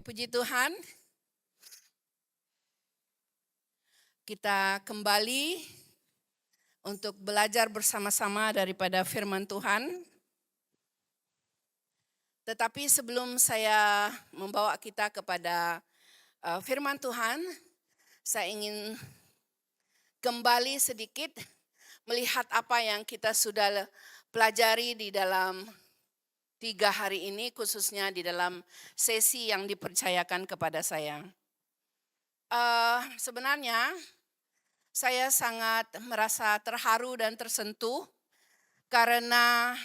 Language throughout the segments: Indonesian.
Puji Tuhan, kita kembali untuk belajar bersama-sama daripada firman Tuhan. Tetapi sebelum saya membawa kita kepada firman Tuhan, saya ingin kembali sedikit melihat apa yang kita sudah pelajari di dalam 3 hari ini, khususnya di dalam sesi yang dipercayakan kepada saya. Sebenarnya saya sangat merasa terharu dan tersentuh karena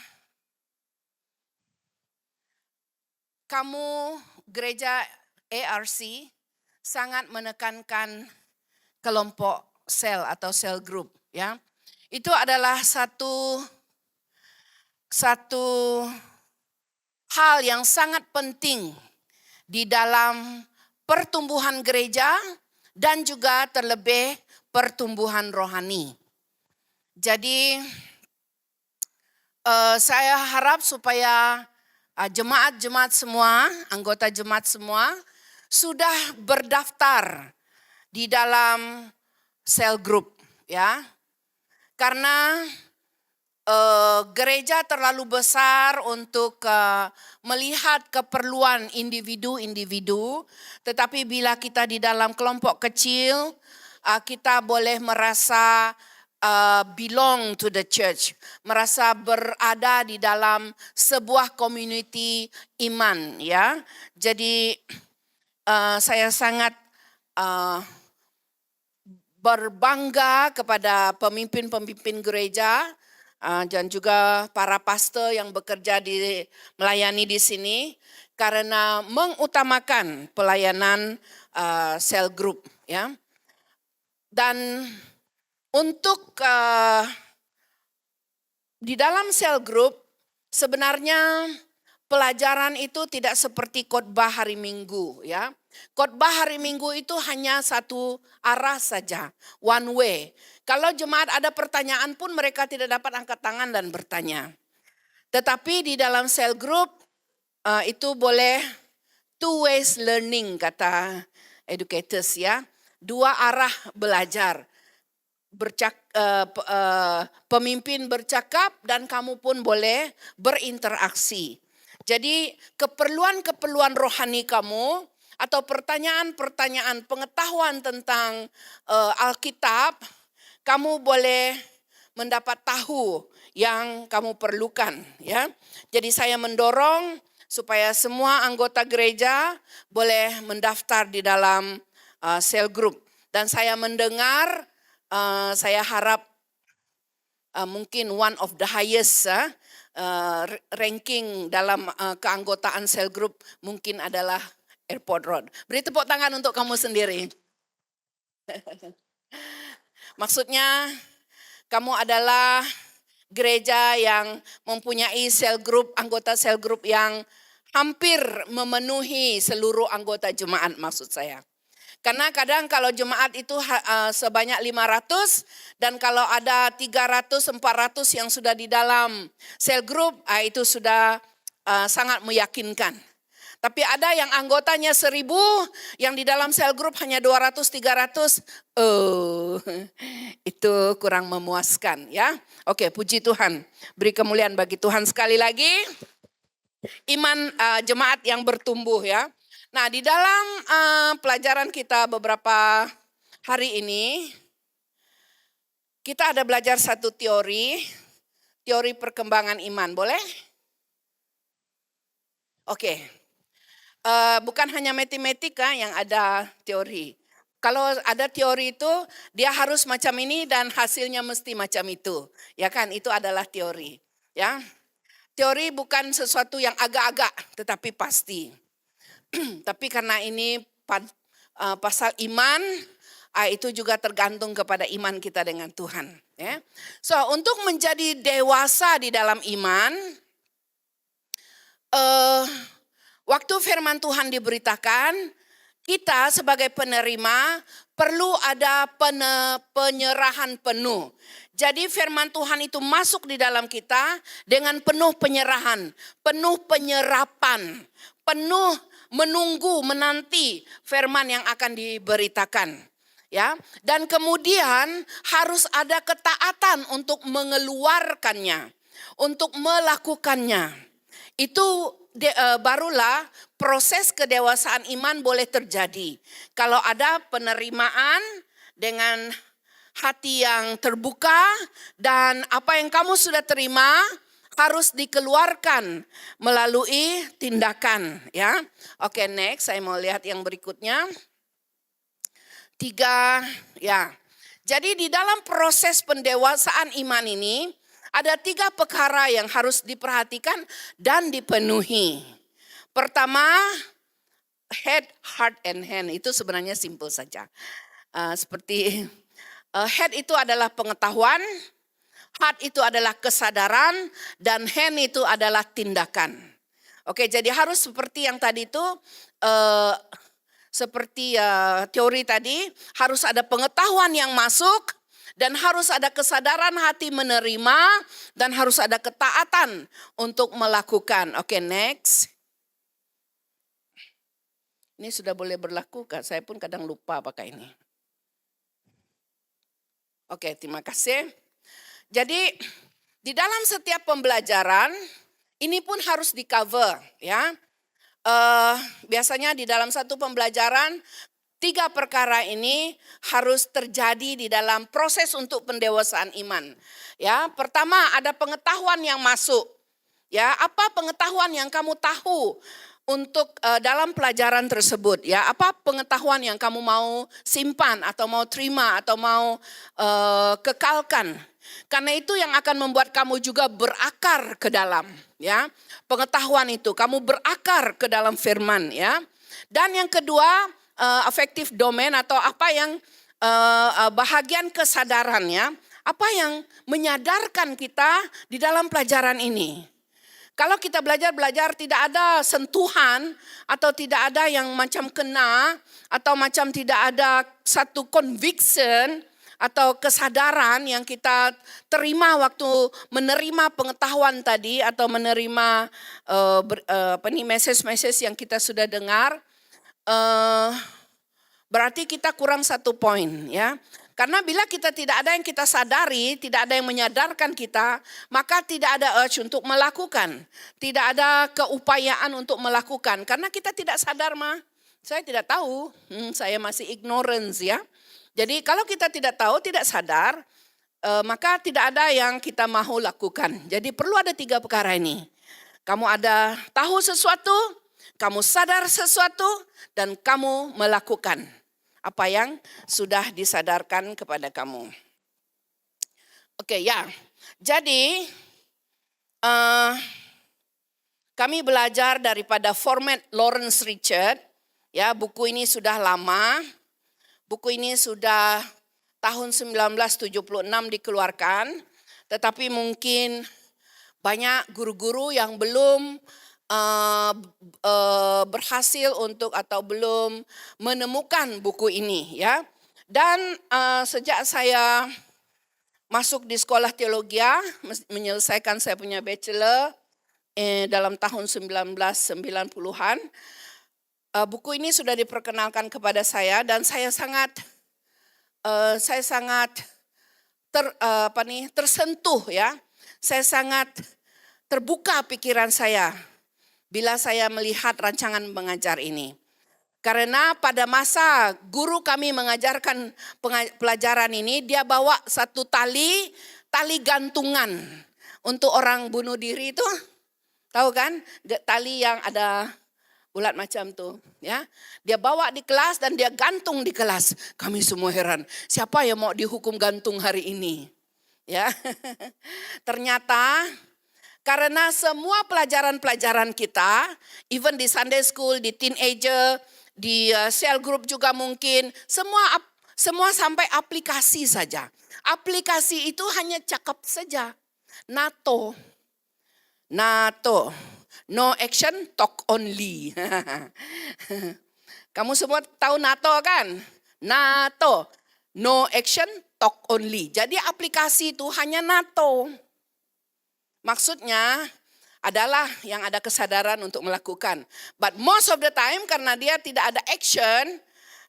kamu gereja ARC sangat menekankan kelompok sel atau sel group, ya. Itu adalah satu hal yang sangat penting di dalam pertumbuhan gereja dan juga terlebih pertumbuhan rohani. Jadi saya harap supaya jemaat-jemaat semua, anggota jemaat semua sudah berdaftar di dalam sel group, ya. Karena gereja terlalu besar untuk melihat keperluan individu-individu, tetapi bila kita di dalam kelompok kecil, kita boleh merasa belong to the church, merasa berada di dalam sebuah community iman, ya. Jadi saya sangat berbangga kepada pemimpin-pemimpin gereja dan juga para pastor yang bekerja melayani di sini karena mengutamakan pelayanan sel group, ya. Dan untuk di dalam sel group sebenarnya pelajaran itu tidak seperti khotbah hari Minggu, ya. Khotbah hari Minggu itu hanya satu arah saja, one way. Kalau jemaat ada pertanyaan pun mereka tidak dapat angkat tangan dan bertanya. Tetapi di dalam sel group itu boleh two ways learning kata educators, ya. Dua arah belajar. Pemimpin bercakap dan kamu pun boleh berinteraksi. Jadi keperluan-keperluan rohani kamu atau pertanyaan-pertanyaan pengetahuan tentang Alkitab, kamu boleh mendapat tahu yang kamu perlukan, ya. Jadi saya mendorong supaya semua anggota gereja boleh mendaftar di dalam sel group. Dan saya mendengar, saya harap mungkin one of the highest ranking dalam keanggotaan sel group mungkin adalah Airport Road. Beri tepuk tangan untuk kamu sendiri. Maksudnya kamu adalah gereja yang mempunyai sel group, anggota sel group yang hampir memenuhi seluruh anggota jemaat, maksud saya. Karena kadang kalau jemaat itu sebanyak 500 dan kalau ada 300-400 yang sudah di dalam sel group, itu sudah sangat meyakinkan. Tapi ada yang anggotanya 1000, yang di dalam sel group hanya 200-300, itu kurang memuaskan, ya. Oke, puji Tuhan. Beri kemuliaan bagi Tuhan sekali lagi. Iman jemaat yang bertumbuh, ya. Nah, di dalam pelajaran kita beberapa hari ini, kita ada belajar satu teori perkembangan iman, boleh? Oke. Bukan hanya matematika yang ada teori. Kalau ada teori itu, dia harus macam ini dan hasilnya mesti macam itu. Ya kan, itu adalah teori. Ya, teori bukan sesuatu yang agak-agak, tetapi pasti. Tapi karena ini pasal iman, itu juga tergantung kepada iman kita dengan Tuhan. Ya. So, untuk menjadi dewasa di dalam iman, waktu firman Tuhan diberitakan, kita sebagai penerima perlu ada penyerahan penuh. Jadi firman Tuhan itu masuk di dalam kita dengan penuh penyerahan, penuh penyerapan, penuh menunggu, menanti firman yang akan diberitakan. Ya, dan kemudian harus ada ketaatan untuk mengeluarkannya, untuk melakukannya. Itu barulah proses kedewasaan iman boleh terjadi. Kalau ada penerimaan dengan hati yang terbuka dan apa yang kamu sudah terima harus dikeluarkan melalui tindakan, ya. Oke, next saya mau lihat yang berikutnya. 3, ya. Jadi di dalam proses pendewasaan iman ini ada 3 perkara yang harus diperhatikan dan dipenuhi. Pertama, head, heart, and hand. Itu sebenarnya simple saja. Seperti head itu adalah pengetahuan, heart itu adalah kesadaran, dan hand itu adalah tindakan. Oke, jadi harus seperti yang tadi itu, seperti teori tadi, harus ada pengetahuan yang masuk, dan harus ada kesadaran hati menerima, dan harus ada ketaatan untuk melakukan. Oke, next. Ini sudah boleh berlaku, Kak. Saya pun kadang lupa pakai ini. Oke, terima kasih. Jadi di dalam setiap pembelajaran ini pun harus di cover, ya. Biasanya di dalam satu pembelajaran 3 perkara ini harus terjadi di dalam proses untuk pendewasaan iman. Ya, pertama ada pengetahuan yang masuk. Ya, apa pengetahuan yang kamu tahu untuk dalam pelajaran tersebut, ya? Apa pengetahuan yang kamu mau simpan atau mau terima atau mau kekalkan? Karena itu yang akan membuat kamu juga berakar ke dalam, ya. Pengetahuan itu kamu berakar ke dalam firman, ya. Dan yang kedua, affective domain atau apa yang bahagian kesadarannya, apa yang menyadarkan kita di dalam pelajaran ini. Kalau kita belajar tidak ada sentuhan atau tidak ada yang macam kena atau macam tidak ada satu conviction atau kesadaran yang kita terima waktu menerima pengetahuan tadi atau menerima message yang kita sudah dengar, berarti kita kurang 1 poin, ya. Karena bila kita tidak ada yang kita sadari, tidak ada yang menyadarkan kita, maka tidak ada urge untuk melakukan. Tidak ada keupayaan untuk melakukan. Karena kita tidak sadar, saya tidak tahu, saya masih ignorance, ya. Jadi kalau kita tidak tahu, tidak sadar, maka tidak ada yang kita mau lakukan. Jadi perlu ada 3 perkara ini. Kamu ada tahu sesuatu, kamu sadar sesuatu, dan kamu melakukan apa yang sudah disadarkan kepada kamu. Oke, ya. Jadi kami belajar daripada format Lawrence Richard. Ya, buku ini sudah lama. Buku ini sudah tahun 1976 dikeluarkan. Tetapi mungkin banyak guru-guru yang belum berhasil untuk atau belum menemukan buku ini, ya. Dan sejak saya masuk di sekolah teologi, menyelesaikan saya punya bachelor dalam tahun 1990-an, buku ini sudah diperkenalkan kepada saya dan saya sangat tersentuh, ya. Saya sangat terbuka pikiran saya bila saya melihat rancangan mengajar ini. Karena pada masa guru kami mengajarkan pelajaran ini, dia bawa satu tali gantungan untuk orang bunuh diri itu. Tahu kan? Tali yang ada bulat macam tuh, ya. Dia bawa di kelas dan dia gantung di kelas. Kami semua heran, siapa yang mau dihukum gantung hari ini? Ya. Ternyata karena semua pelajaran-pelajaran kita, even di Sunday School, di teenager, di cell group juga mungkin, semua sampai aplikasi saja. Aplikasi itu hanya cakap saja. NATO, no action, talk only. Kamu semua tahu NATO kan? NATO, no action, talk only. Jadi aplikasi itu hanya NATO. Maksudnya adalah yang ada kesadaran untuk melakukan. But most of the time karena dia tidak ada action,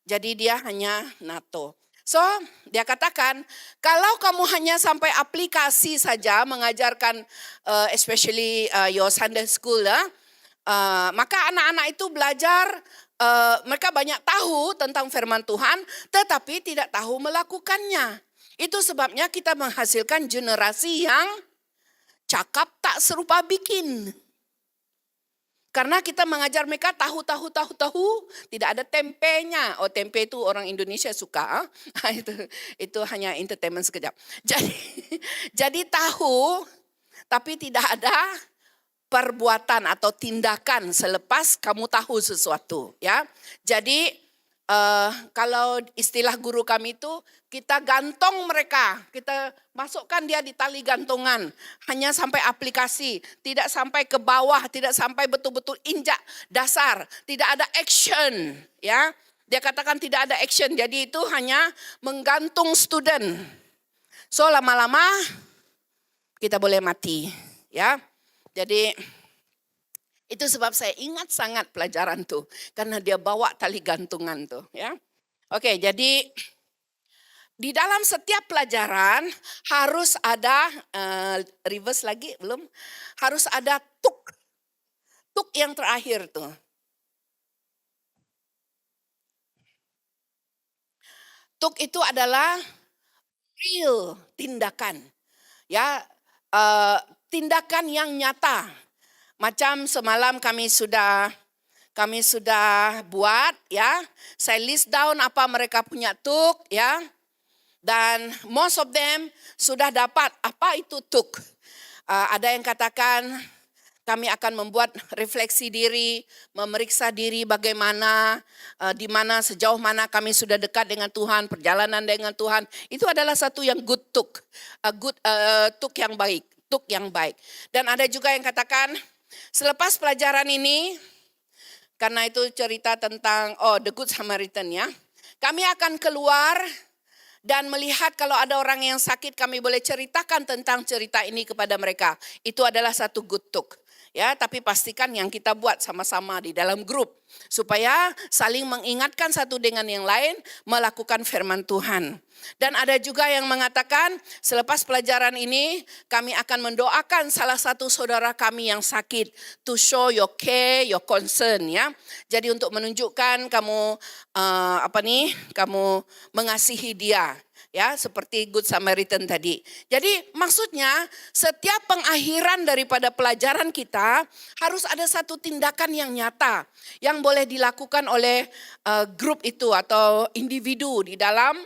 jadi dia hanya NATO. So, dia katakan, kalau kamu hanya sampai aplikasi saja mengajarkan, especially your Sunday school, maka anak-anak itu belajar, mereka banyak tahu tentang firman Tuhan, tetapi tidak tahu melakukannya. Itu sebabnya kita menghasilkan generasi yang cakap tak serupa bikin. Karena kita mengajar mereka tahu, tidak ada tempenya. Oh, tempe itu orang Indonesia suka. Itu hanya entertainment sekejap. Jadi tahu, tapi tidak ada perbuatan atau tindakan selepas kamu tahu sesuatu. Ya, jadi kalau istilah guru kami itu, kita gantong mereka, kita masukkan dia di tali gantungan, hanya sampai aplikasi, tidak sampai ke bawah, tidak sampai betul-betul injak dasar, tidak ada action, ya. Dia katakan tidak ada action, jadi itu hanya menggantung student. So lama-lama kita boleh mati, ya. Jadi itu sebab saya ingat sangat pelajaran tuh, karena dia bawa tali gantungan tuh, ya. Oke, jadi di dalam setiap pelajaran harus ada, reverse lagi belum, harus ada tuk yang terakhir tuh. Tuk itu adalah real tindakan, ya, tindakan yang nyata. Macam semalam kami sudah buat, ya. Saya list down apa mereka punya tuk, ya. Dan most of them sudah dapat apa itu tuk. Ada yang katakan kami akan membuat refleksi diri, memeriksa diri bagaimana, di mana sejauh mana kami sudah dekat dengan Tuhan, perjalanan dengan Tuhan. Itu adalah satu yang good tuk, tuk yang baik, tuk yang baik. Dan ada juga yang katakan selepas pelajaran ini, karena itu cerita tentang The Good Samaritan, ya. Kami akan keluar dan melihat kalau ada orang yang sakit, kami boleh ceritakan tentang cerita ini kepada mereka. Itu adalah satu good tuk. Ya, tapi pastikan yang kita buat sama-sama di dalam grup supaya saling mengingatkan satu dengan yang lain melakukan firman Tuhan. Dan ada juga yang mengatakan selepas pelajaran ini kami akan mendoakan salah satu saudara kami yang sakit, to show your care, your concern, ya. Jadi untuk menunjukkan kamu kamu mengasihi dia. Ya, seperti Good Samaritan tadi. Jadi maksudnya setiap pengakhiran daripada pelajaran kita harus ada satu tindakan yang nyata yang boleh dilakukan oleh grup itu atau individu di dalam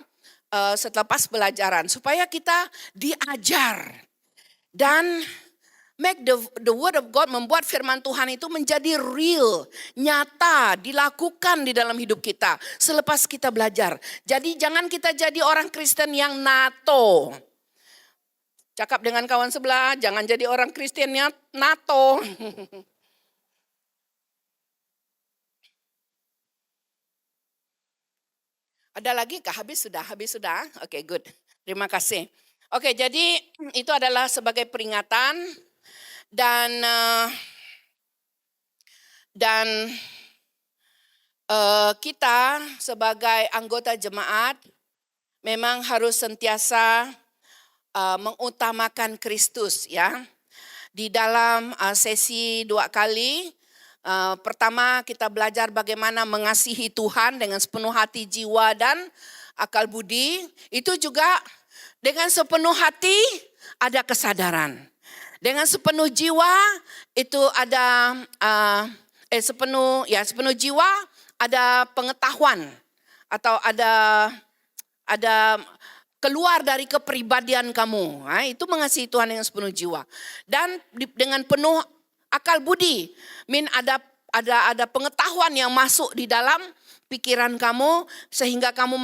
selepas pelajaran supaya kita diajar dan make the word of God, membuat firman Tuhan itu menjadi real, nyata, dilakukan di dalam hidup kita selepas kita belajar. Jadi jangan kita jadi orang Kristen yang NATO. Cakap dengan kawan sebelah, jangan jadi orang Kristen yang NATO. Ada lagi kah? Habis sudah. Oke, good. Terima kasih. Oke, jadi itu adalah sebagai peringatan. Dan kita sebagai anggota jemaat memang harus sentiasa mengutamakan Kristus, ya. Di dalam sesi 2 kali, pertama kita belajar bagaimana mengasihi Tuhan dengan sepenuh hati, jiwa, dan akal budi. Itu juga dengan sepenuh hati ada kesadaran. Dengan sepenuh jiwa itu ada sepenuh jiwa ada pengetahuan atau ada keluar dari kepribadian kamu. Itu mengasihi Tuhan dengan sepenuh jiwa dan dengan penuh akal budi. Ada pengetahuan yang masuk di dalam pikiran kamu sehingga kamu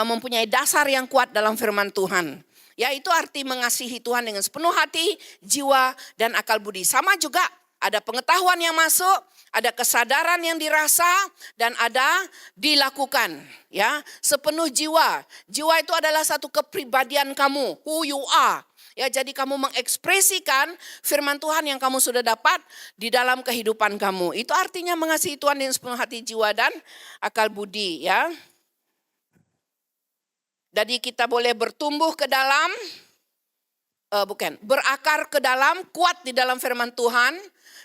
mempunyai dasar yang kuat dalam firman Tuhan. Ya, itu arti mengasihi Tuhan dengan sepenuh hati, jiwa, dan akal budi. Sama juga ada pengetahuan yang masuk, ada kesadaran yang dirasa, dan ada dilakukan. Ya, sepenuh jiwa. Jiwa itu adalah satu kepribadian kamu, who you are. Ya, jadi kamu mengekspresikan firman Tuhan yang kamu sudah dapat di dalam kehidupan kamu. Itu artinya mengasihi Tuhan dengan sepenuh hati, jiwa dan akal budi, ya. Jadi kita boleh bertumbuh ke dalam berakar ke dalam, kuat di dalam firman Tuhan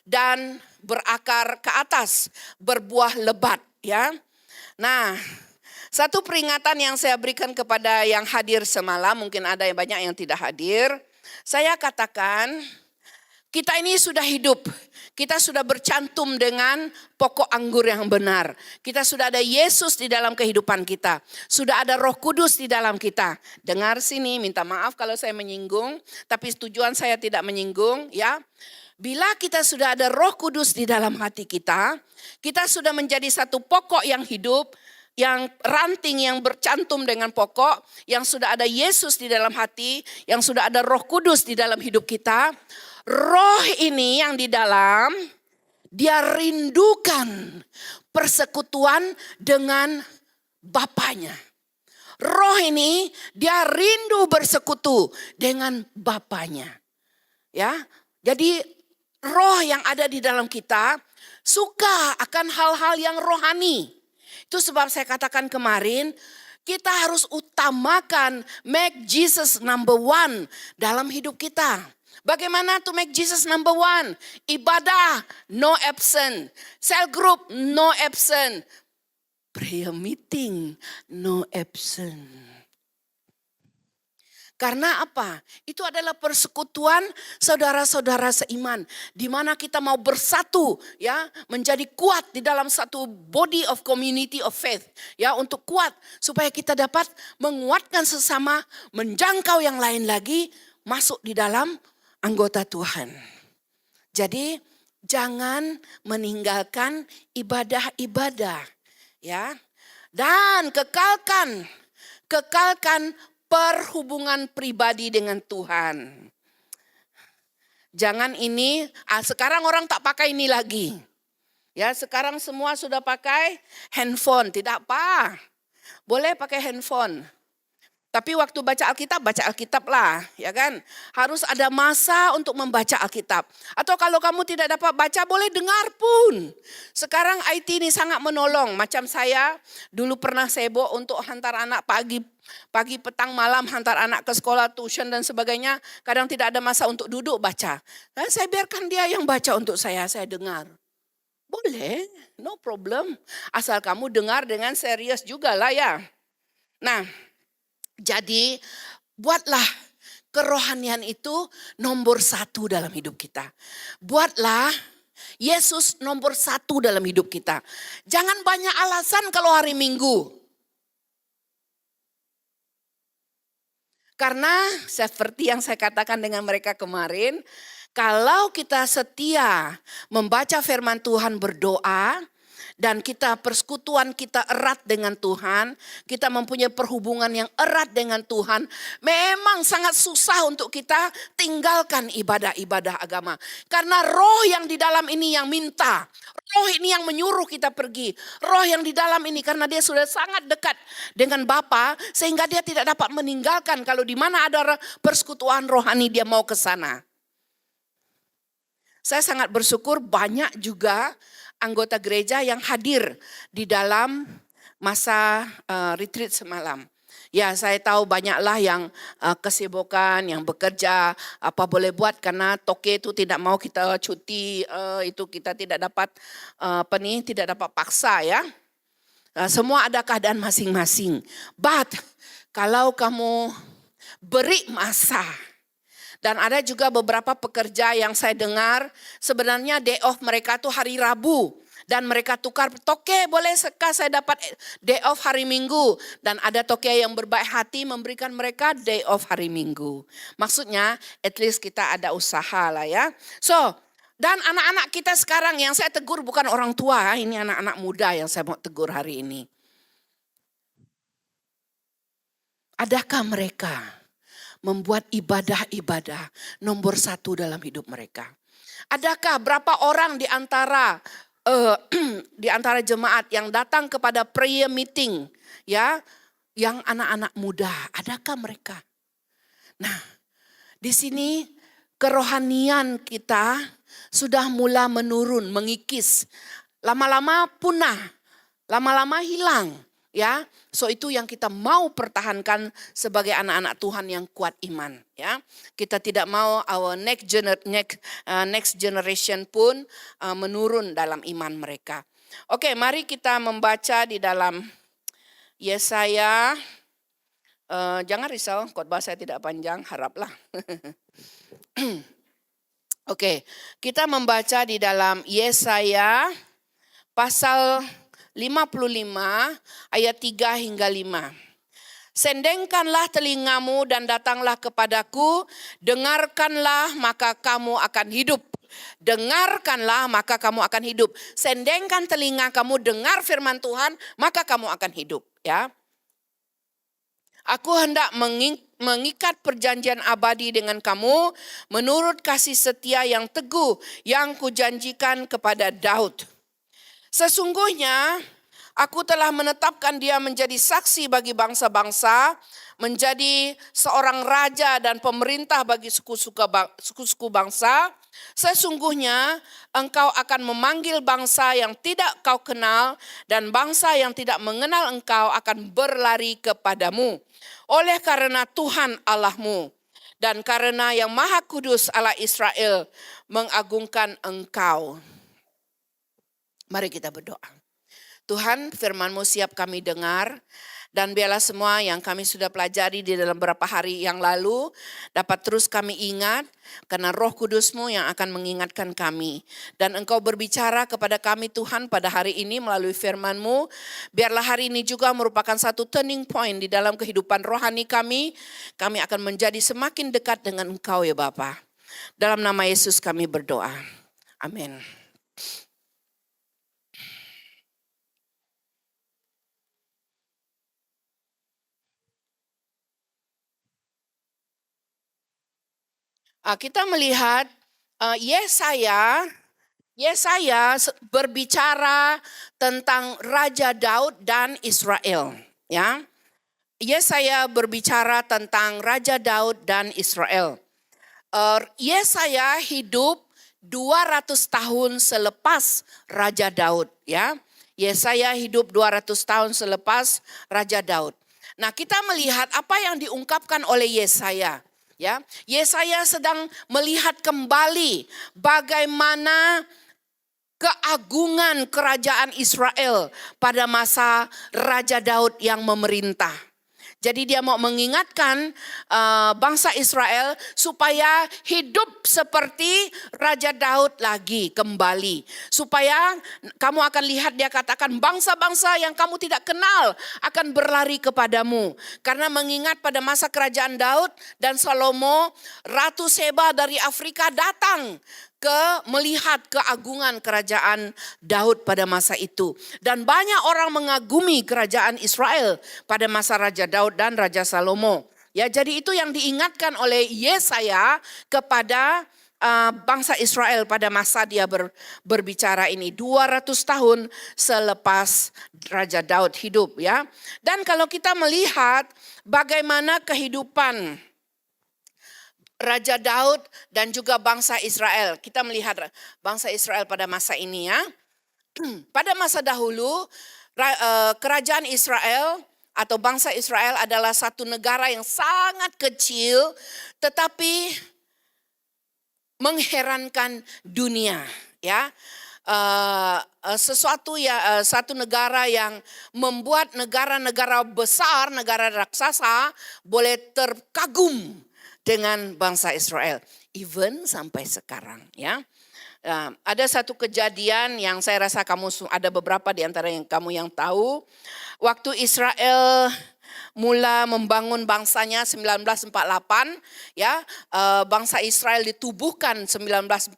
dan berakar ke atas, berbuah lebat, ya. Nah, satu peringatan yang saya berikan kepada yang hadir semalam, mungkin ada yang banyak yang tidak hadir. Saya katakan, kita ini sudah hidup, kita sudah bercantum dengan pokok anggur yang benar. Kita sudah ada Yesus di dalam kehidupan kita. Sudah ada Roh Kudus di dalam kita. Dengar sini, minta maaf kalau saya menyinggung, tapi tujuan saya tidak menyinggung, ya. Bila kita sudah ada Roh Kudus di dalam hati kita sudah menjadi satu pokok yang hidup, yang ranting yang bercantum dengan pokok, yang sudah ada Yesus di dalam hati, yang sudah ada Roh Kudus di dalam hidup kita. Roh ini yang di dalam, dia rindukan persekutuan dengan Bapanya. Roh ini dia rindu bersekutu dengan Bapanya. Ya, jadi roh yang ada di dalam kita suka akan hal-hal yang rohani. Itu sebab saya katakan kemarin, kita harus utamakan make Jesus number one dalam hidup kita. Bagaimana to make Jesus number one? Ibadah, no absent. Cell group, no absent. Prayer meeting, no absent. Karena apa? Itu adalah persekutuan saudara-saudara seiman, di mana kita mau bersatu, ya, menjadi kuat di dalam satu body of community of faith, ya, untuk kuat supaya kita dapat menguatkan sesama, menjangkau yang lain lagi masuk di dalam anggota Tuhan. Jadi jangan meninggalkan ibadah-ibadah, ya, dan kekalkan perhubungan pribadi dengan Tuhan. Jangan ini, sekarang orang tak pakai ini lagi. Ya, sekarang semua sudah pakai handphone, tidak apa. Boleh pakai handphone. Tapi waktu baca Alkitab lah, ya kan? Harus ada masa untuk membaca Alkitab. Atau kalau kamu tidak dapat baca, boleh dengar pun. Sekarang IT ini sangat menolong. Macam saya, dulu pernah sibuk untuk hantar anak pagi, petang, malam, hantar anak ke sekolah, tuition dan sebagainya. Kadang tidak ada masa untuk duduk baca. Dan saya biarkan dia yang baca untuk saya dengar. Boleh, no problem. Asal kamu dengar dengan serius juga lah, ya. Nah, jadi buatlah kerohanian itu nomor satu dalam hidup kita. Buatlah Yesus nomor satu dalam hidup kita. Jangan banyak alasan kalau hari Minggu. Karena seperti yang saya katakan dengan mereka kemarin, kalau kita setia membaca firman Tuhan, berdoa, dan kita persekutuan kita erat dengan Tuhan, kita mempunyai perhubungan yang erat dengan Tuhan, memang sangat susah untuk kita tinggalkan ibadah-ibadah agama. Karena roh yang di dalam ini yang minta, roh ini yang menyuruh kita pergi, roh yang di dalam ini karena dia sudah sangat dekat dengan Bapa, sehingga dia tidak dapat meninggalkan kalau di mana ada persekutuan rohani dia mau ke sana. Saya sangat bersyukur banyak juga anggota gereja yang hadir di dalam masa retreat semalam. Ya, saya tahu banyaklah yang kesibukan, yang bekerja, apa boleh buat karena toke itu tidak mau kita cuti, itu kita tidak dapat tidak dapat paksa, ya. Semua ada keadaan masing-masing. But kalau kamu beri masa, dan ada juga beberapa pekerja yang saya dengar sebenarnya day off mereka tuh hari Rabu. Dan mereka tukar, toke boleh saya dapat day off hari Minggu. Dan ada toke yang berbaik hati memberikan mereka day off hari Minggu. Maksudnya at least kita ada usaha lah, ya. So, dan anak-anak kita sekarang yang saya tegur bukan orang tua. Ini anak-anak muda yang saya mau tegur hari ini. Adakah mereka membuat ibadah-ibadah nomor satu dalam hidup mereka? Adakah berapa orang di antara jemaat yang datang kepada prayer meeting, ya, yang anak-anak muda? Adakah mereka? Nah, Di sini kerohanian kita sudah mulai menurun, mengikis. Lama-lama punah, lama-lama hilang. Ya, so itu yang kita mau pertahankan sebagai anak-anak Tuhan yang kuat iman. Ya, kita tidak mau our next generation pun menurun dalam iman mereka. Oke, mari kita membaca di dalam Yesaya. Jangan risau, khotbah saya tidak panjang, haraplah. Oke, kita membaca di dalam Yesaya pasal 55 ayat 3 hingga 5. Sendengkanlah telingamu dan datanglah kepadaku, dengarkanlah maka kamu akan hidup. Dengarkanlah maka kamu akan hidup. Sendengkan telinga kamu, dengar firman Tuhan, maka kamu akan hidup. Ya. Aku hendak mengikat perjanjian abadi dengan kamu menurut kasih setia yang teguh yang kujanjikan kepada Daud. Sesungguhnya aku telah menetapkan dia menjadi saksi bagi bangsa-bangsa, menjadi seorang raja dan pemerintah bagi suku-suku bangsa. Sesungguhnya engkau akan memanggil bangsa yang tidak kau kenal dan bangsa yang tidak mengenal engkau akan berlari kepadamu. Oleh karena Tuhan Allahmu dan karena yang Maha Kudus Allah Israel mengagungkan engkau. Mari kita berdoa. Tuhan, firman-Mu siap kami dengar, dan biarlah semua yang kami sudah pelajari di dalam beberapa hari yang lalu dapat terus kami ingat, karena Roh Kudus-Mu yang akan mengingatkan kami. Dan Engkau berbicara kepada kami Tuhan pada hari ini melalui firman-Mu. Biarlah hari ini juga merupakan satu turning point di dalam kehidupan rohani kami. Kami akan menjadi semakin dekat dengan Engkau ya Bapa. Dalam nama Yesus kami berdoa. Amin. Kita melihat Yesaya berbicara tentang Raja Daud dan Israel. Ya, Yesaya berbicara tentang Raja Daud dan Israel. Yesaya hidup 200 tahun selepas Raja Daud. Ya, Yesaya hidup 200 tahun selepas Raja Daud. Nah, kita melihat apa yang diungkapkan oleh Yesaya. Ya, Yesaya sedang melihat kembali bagaimana keagungan kerajaan Israel pada masa Raja Daud yang memerintah. Jadi dia mau mengingatkan bangsa Israel supaya hidup seperti Raja Daud lagi kembali. Supaya kamu akan lihat dia katakan bangsa-bangsa yang kamu tidak kenal akan berlari kepadamu. Karena mengingat pada masa kerajaan Daud dan Salomo, Ratu Seba dari Afrika datang melihat keagungan kerajaan Daud pada masa itu. Dan banyak orang mengagumi kerajaan Israel pada masa Raja Daud dan Raja Salomo. Ya, jadi itu yang diingatkan oleh Yesaya kepada bangsa Israel pada masa dia berbicara ini. 200 tahun selepas Raja Daud hidup ya. Dan kalau kita melihat bagaimana kehidupan Raja Daud dan juga bangsa Israel. Kita melihat bangsa Israel pada masa ini ya. Pada masa dahulu kerajaan Israel atau bangsa Israel adalah satu negara yang sangat kecil tetapi mengherankan dunia ya. Satu negara yang membuat negara-negara besar, negara raksasa boleh terkagum dengan bangsa Israel, even sampai sekarang ya. Ada satu kejadian yang saya rasa ada beberapa di antara kamu yang tahu. Waktu Israel mula membangun bangsanya 1948 ya, bangsa Israel ditubuhkan 1948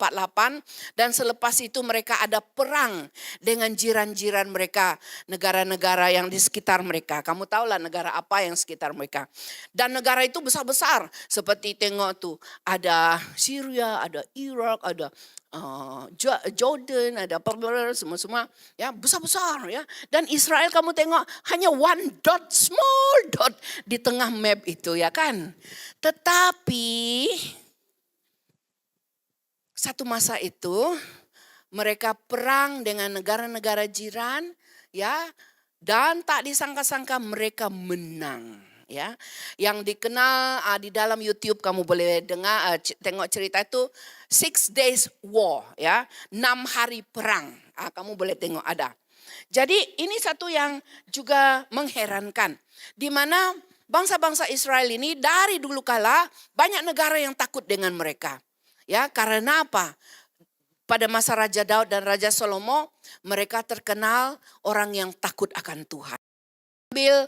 dan selepas itu mereka ada perang dengan jiran-jiran mereka, negara-negara yang di sekitar mereka. Kamu tahulah negara apa yang sekitar mereka. Dan negara itu besar-besar seperti tengok tuh, ada Syria, ada Irak, ada Jordan, ada semua ya besar-besar ya. Dan Israel kamu tengok hanya one dot, small dot di tengah map itu ya kan. Tetapi satu masa itu mereka perang dengan negara-negara jiran ya, dan tak disangka-sangka mereka menang. Ya, yang dikenal di dalam YouTube kamu boleh dengar tengok cerita itu 6 days war ya, 6 hari perang. Kamu boleh tengok ada. Jadi ini satu yang juga mengherankan, di mana bangsa-bangsa Israel ini dari dulu kala banyak negara yang takut dengan mereka. Ya, karena apa? Pada masa Raja Daud dan Raja Salomo, mereka terkenal orang yang takut akan Tuhan. Ambil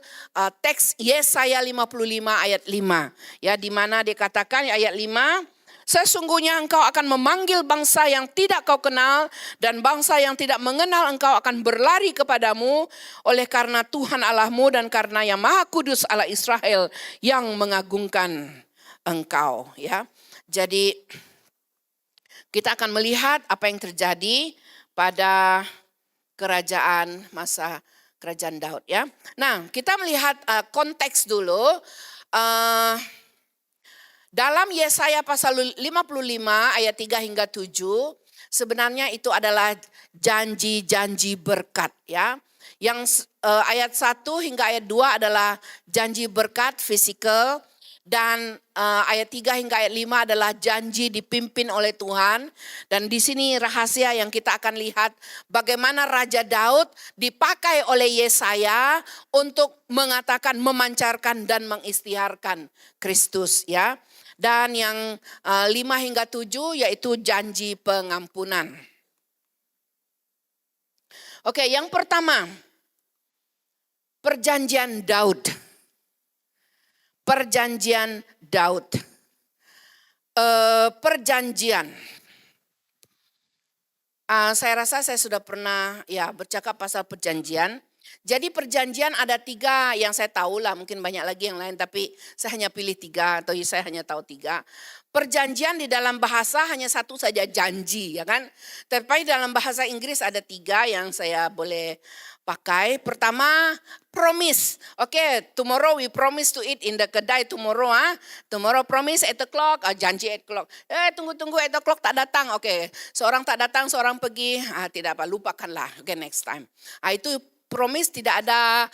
teks Yesaya 55 ayat 5 ya, di mana dikatakan ayat 5, sesungguhnya engkau akan memanggil bangsa yang tidak kau kenal, dan bangsa yang tidak mengenal engkau akan berlari kepadamu, oleh karena Tuhan Allahmu dan karena yang Maha Kudus Allah Israel yang mengagungkan engkau ya. Jadi kita akan melihat apa yang terjadi pada masa kerajaan Daud ya. Nah, kita melihat konteks dulu. Dalam Yesaya pasal 55 ayat 3 hingga 7, sebenarnya itu adalah janji-janji berkat ya. Yang ayat 1 hingga ayat 2 adalah janji berkat fisikal. Dan ayat 3 hingga ayat 5 adalah janji dipimpin oleh Tuhan. Dan di sini rahasia yang kita akan lihat bagaimana Raja Daud dipakai oleh Yesaya untuk mengatakan, memancarkan dan mengisytiharkan Kristus ya. Dan yang 5 hingga 7 yaitu janji pengampunan. Oke, yang pertama, perjanjian Daud. Perjanjian Daud. Perjanjian. Saya rasa saya sudah pernah ya bercakap pasal perjanjian. Jadi perjanjian ada 3 yang saya tahu lah, mungkin banyak lagi yang lain, tapi saya hanya pilih 3 atau saya hanya tahu 3. Perjanjian di dalam bahasa hanya satu saja, janji ya kan. Tapi dalam bahasa Inggris ada 3 yang saya boleh pakai. Pertama, promise. Okay, tomorrow we promise to eat in the kedai tomorrow. Tomorrow promise 8 o'clock, janji 8 o'clock. Tunggu 8 o'clock tak datang. Okay, seorang tak datang, seorang pergi. Tidak apa, lupakanlah. Okay, next time. Itu promise, tidak ada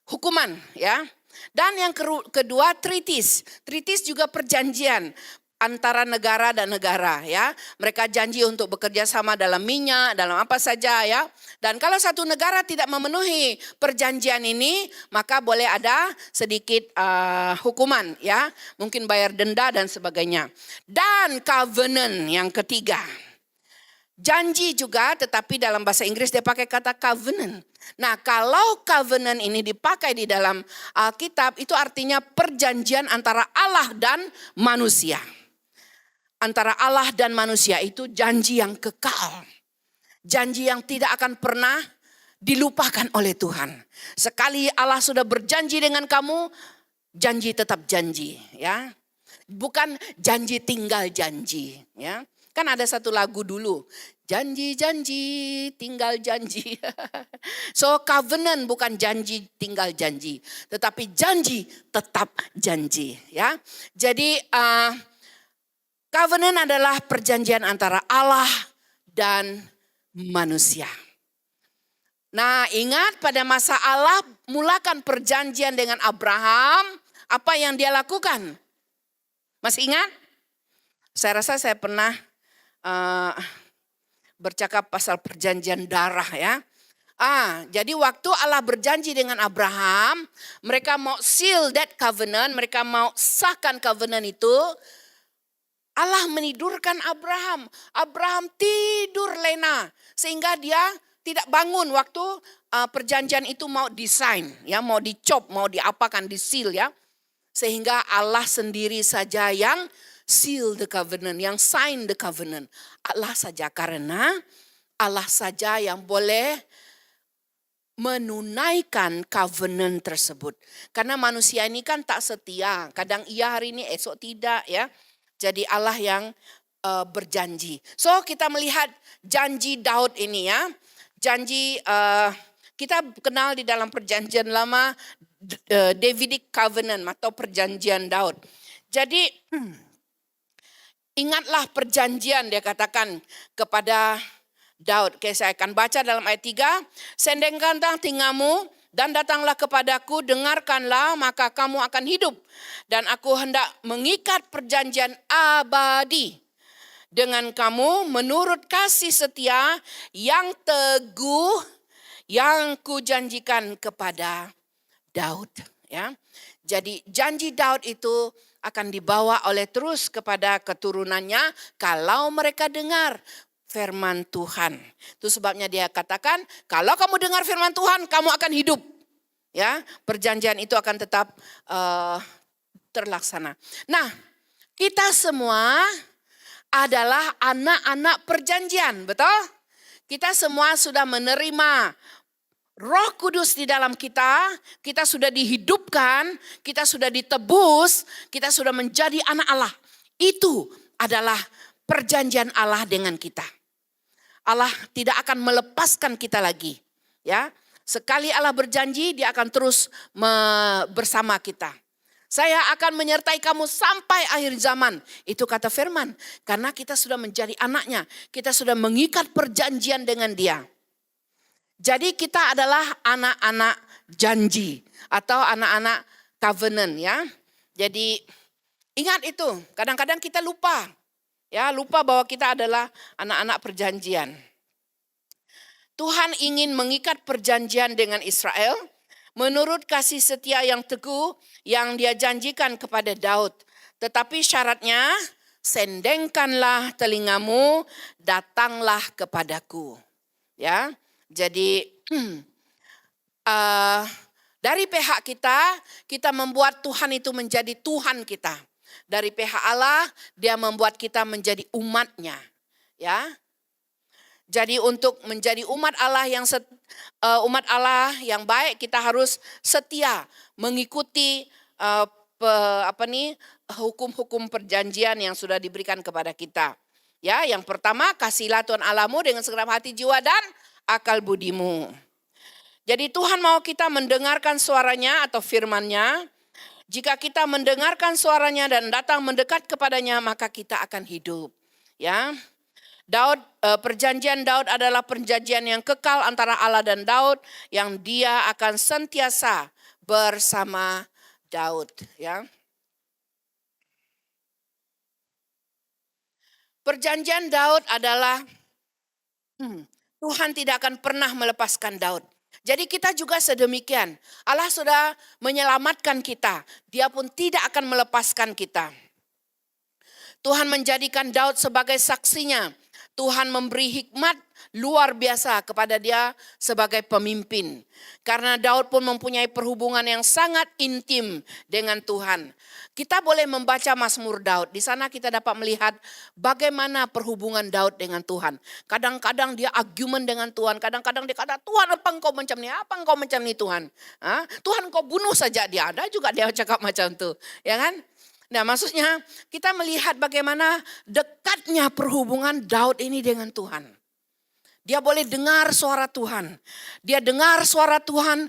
hukuman ya. Dan yang kedua, treaties. Treaties juga perjanjian antara negara dan negara ya. Mereka janji untuk bekerja sama dalam minyak, dalam apa saja ya. Dan kalau satu negara tidak memenuhi perjanjian ini, maka boleh ada sedikit hukuman ya. Mungkin bayar denda dan sebagainya. Dan covenant yang ketiga. Janji juga, tetapi dalam bahasa Inggris dia pakai kata covenant. Nah, kalau covenant ini dipakai di dalam Alkitab, itu artinya perjanjian antara Allah dan manusia. Antara Allah dan manusia itu janji yang kekal. Janji yang tidak akan pernah dilupakan oleh Tuhan. Sekali Allah sudah berjanji dengan kamu, janji tetap janji ya. Bukan janji tinggal janji ya. Kan ada satu lagu dulu, janji-janji tinggal janji. So covenant bukan janji tinggal janji, tetapi janji tetap janji ya. Jadi covenant adalah perjanjian antara Allah dan manusia. Nah, ingat pada masa Allah mulakan perjanjian dengan Abraham, apa yang dia lakukan? Masih ingat? Saya rasa saya pernah bercakap pasal perjanjian darah ya. Jadi waktu Allah berjanji dengan Abraham, mereka mau seal that covenant, mereka mau sahkan covenant itu. Allah menidurkan Abraham. Abraham tidur lena sehingga dia tidak bangun waktu perjanjian itu mau desain ya, mau dicop, mau diapakan, di seal ya. Sehingga Allah sendiri saja yang seal the covenant, yang sign the covenant. Allah saja, karena Allah saja yang boleh menunaikan covenant tersebut. Karena manusia ini kan tak setia, kadang iya hari ini esok tidak ya. Jadi Allah yang berjanji. So kita melihat janji Daud ini ya. Janji kita kenal di dalam perjanjian lama Davidic Covenant atau perjanjian Daud. Jadi ingatlah perjanjian dia katakan kepada Daud. Oke, saya akan baca dalam ayat 3. Sendengkanlah telingamu dan datanglah kepadaku, dengarkanlah maka kamu akan hidup. Dan aku hendak mengikat perjanjian abadi dengan kamu menurut kasih setia yang teguh yang kujanjikan kepada Daud. Ya. Jadi janji Daud itu akan dibawa oleh terus kepada keturunannya kalau mereka dengar firman Tuhan. Itu sebabnya dia katakan, kalau kamu dengar firman Tuhan, kamu akan hidup. Ya, perjanjian itu akan tetap terlaksana. Nah, kita semua adalah anak-anak perjanjian, betul? Kita semua sudah menerima Roh Kudus di dalam kita sudah dihidupkan, kita sudah ditebus, kita sudah menjadi anak Allah. Itu adalah perjanjian Allah dengan kita. Allah tidak akan melepaskan kita lagi. Ya, sekali Allah berjanji, dia akan terus bersama kita. Saya akan menyertai kamu sampai akhir zaman. Itu kata firman. Karena kita sudah menjadi anaknya. Kita sudah mengikat perjanjian dengan dia. Jadi kita adalah anak-anak janji atau anak-anak covenant ya. Jadi ingat itu, kadang-kadang kita lupa. Ya, lupa bahwa kita adalah anak-anak perjanjian. Tuhan ingin mengikat perjanjian dengan Israel menurut kasih setia yang teguh yang dia janjikan kepada Daud. Tetapi syaratnya, sendengkanlah telingamu, datanglah kepadaku. Ya. Jadi dari pihak kita membuat Tuhan itu menjadi Tuhan kita. Dari pihak Allah, dia membuat kita menjadi umatnya. Ya. Jadi untuk menjadi umat Allah yang baik, kita harus setia mengikuti hukum-hukum perjanjian yang sudah diberikan kepada kita. Ya, yang pertama, kasihlah Tuhan Allahmu dengan segenap hati, jiwa dan akal budimu. Jadi Tuhan mau kita mendengarkan suaranya atau firman-Nya. Jika kita mendengarkan suaranya dan datang mendekat kepadanya, maka kita akan hidup. Ya, perjanjian Daud adalah perjanjian yang kekal antara Allah dan Daud, yang dia akan sentiasa bersama Daud. Ya. Perjanjian Daud adalah Tuhan tidak akan pernah melepaskan Daud. Jadi kita juga sedemikian. Allah sudah menyelamatkan kita. Dia pun tidak akan melepaskan kita. Tuhan menjadikan Daud sebagai saksinya. Tuhan memberi hikmat luar biasa kepada dia sebagai pemimpin. Karena Daud pun mempunyai perhubungan yang sangat intim dengan Tuhan. Kita boleh membaca Mazmur Daud. Di sana kita dapat melihat bagaimana perhubungan Daud dengan Tuhan. Kadang-kadang dia argumen dengan Tuhan. Kadang-kadang dia kata, Tuhan apa engkau macam ni? Apa engkau macam ni Tuhan? Tuhan kau bunuh saja dia. Ada juga dia cakap macam tu. Ya kan? Nah, maksudnya kita melihat bagaimana dekatnya perhubungan Daud ini dengan Tuhan. Dia boleh dengar suara Tuhan. Dia dengar suara Tuhan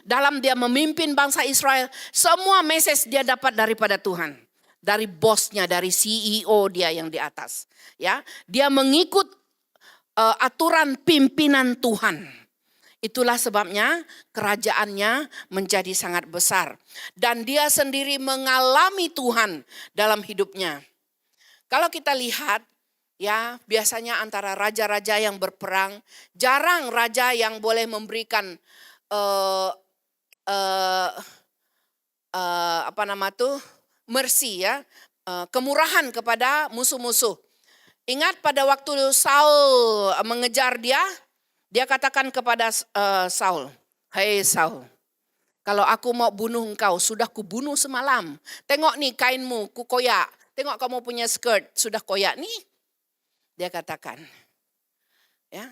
dalam dia memimpin bangsa Israel. Semua message dia dapat daripada Tuhan. Dari bosnya, dari CEO dia yang di atas. Ya, dia mengikut aturan pimpinan Tuhan. Itulah sebabnya kerajaannya menjadi sangat besar. Dan dia sendiri mengalami Tuhan dalam hidupnya. Kalau kita lihat, ya biasanya antara raja-raja yang berperang, jarang raja yang boleh memberikan mercy ya, kemurahan kepada musuh-musuh. Ingat pada waktu Saul mengejar dia. Dia katakan kepada Saul, "Hei Saul, kalau aku mau bunuh engkau, sudah kubunuh semalam. Tengok nih kainmu, ku koyak. Tengok kamu punya skirt, sudah koyak nih." Dia katakan. Ya.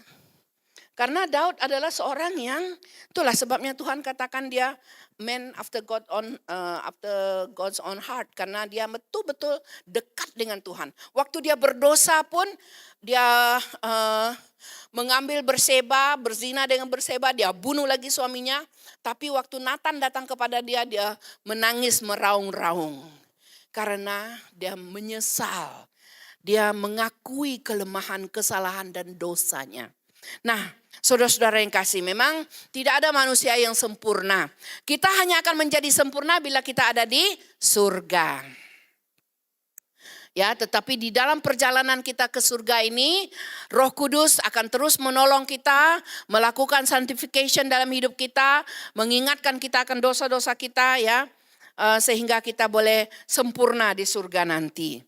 Karena Daud adalah seorang yang, itulah sebabnya Tuhan katakan dia man after God's own heart, karena dia betul-betul dekat dengan Tuhan. Waktu dia berdosa pun dia mengambil Berseba, berzina dengan Berseba, dia bunuh lagi suaminya. Tapi waktu Nathan datang kepada dia, dia menangis meraung-raung karena dia menyesal. Dia mengakui kelemahan, kesalahan dan dosanya. Nah, saudara-saudara yang kasih, memang tidak ada manusia yang sempurna. Kita hanya akan menjadi sempurna bila kita ada di surga. Ya, tetapi di dalam perjalanan kita ke surga ini, Roh Kudus akan terus menolong kita, melakukan sanctification dalam hidup kita, mengingatkan kita akan dosa-dosa kita, ya, sehingga kita boleh sempurna di surga nanti.